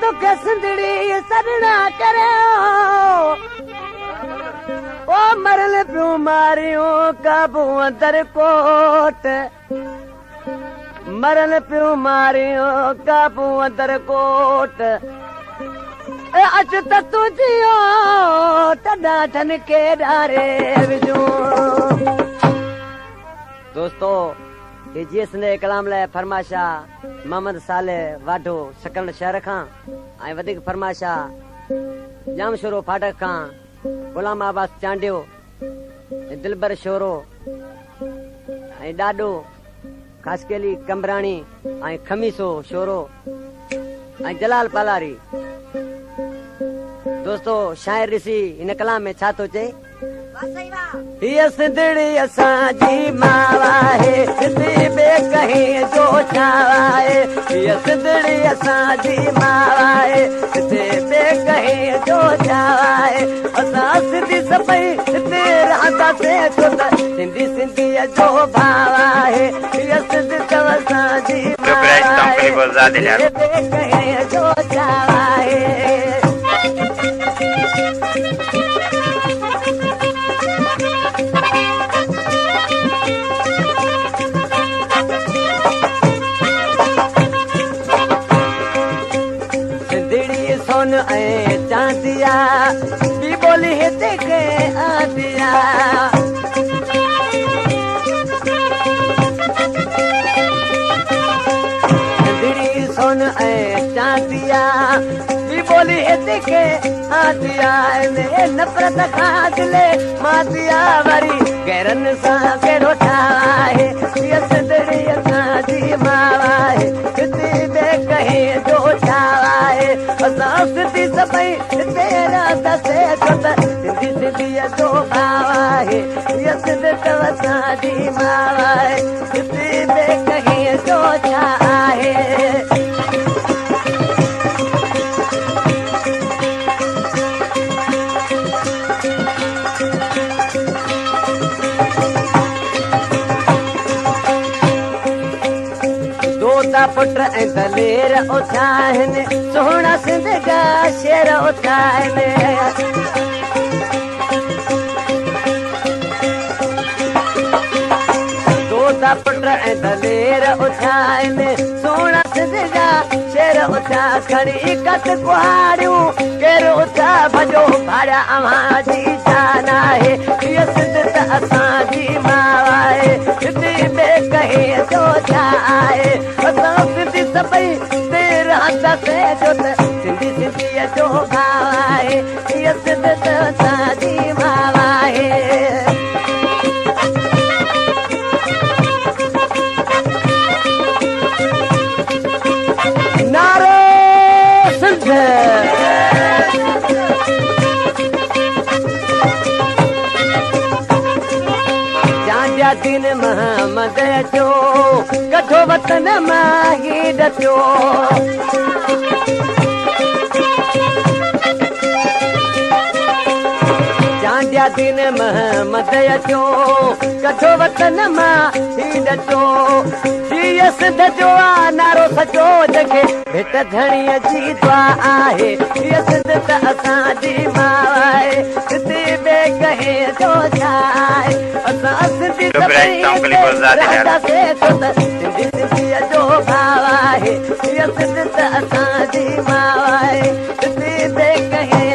तोखे सिंधड़ी सॾना करियो ओ मरल पियूं मारियूं काबू अंदर कोट मरल पियूं मारियूं काबू अंदर कोट अच त तुझियो तॾा ठन के डारे विझूं दोस्तों ये जीएस ने कलाम लाइ फरमाशा मोहम्मद साले वाढो सकल शहर खां ऐं वधीक फरमाशा जाम शोरो फाटक खां गुलाम आबास चांडियो ऐं दिलबर शोरो ऐं ॾाॾो खासकेली कंबराणी ऐं खमीसो शोरो ऐं जलाल पालारी दोस्तों शायर ॾिसी हिन कलाम में छा थो चए हीअ सिंधड़ी असांजी मावा आहे सिंधी ॿिए कहीं जो छावा आहे हीअ सिंधड़ी असांजी मावा आहे हिते ॿिए कहीं जो छावा आहे असां सिंधी सभई हिते रहंदासीं छो त सिंधी सिंधीअ जो भाव आहे हीअ सिंधी अथव असांजी मावा आहे हिते ॿिए कहीं जो छावा आहे सोन ऐं चांदिया बि बोली हिते के आदिया सिंधड़ी सोन ऐं चांदिया बि बोली हिते के आदिया नफ़रत खां दिले मादिया वरी गैरनि सां कहिड़ो ठावा आहे हीअ सिंधड़ी असांजी मावा आहे हिते ॿिए कहीं जो छावा आहे असां सिंधी सभई हिते रहंदासीं छो त सिंधी सिंधीअ जो भाव आहे हीअ सिंधी अथव असांजी मावा आहे हिते ॿिए कहीं जो छा आहे पुट ऐं दलेर उथिया आहिनि सोहणा सिंध जा शेर उथिया आहिनि दोता पुट ऐं दलेर उथिया आहिनि सोहणा सिंध जा शेर उथिया खणी कत कुहारियूं केरु उथिया भॼो भाड़िया अव्हां जी जान आहे हीअ सिंध त असांजी मावा आहे हिते ॿिए कहीं जो छा आहे असां सिंधी सभई हिते रहंदासीं छो त सिंधी सिंधीअ जो भाव आहे हीअ सिंध त असांजी मावा आहे नारो सिंध दिन मोहम्मद जो कठो वतन मां ही डटियो चांडिया दिन मोहम्मद जो कठो वतन मां ही डटियो हीअ सिंध जो आहे नारो सचो जंहिंखे भेट धणीअ जी दुआ आहे हीअ सिंध त असांजी मावा आहे हिते ॿिए कहीं जो छा आहे असां सिंधी रहंदासीं छो त सिंधी सिंधीअ जो भाव आहे हीअ सिंध त असांजी मावा आहे हिते ॿिए कहीं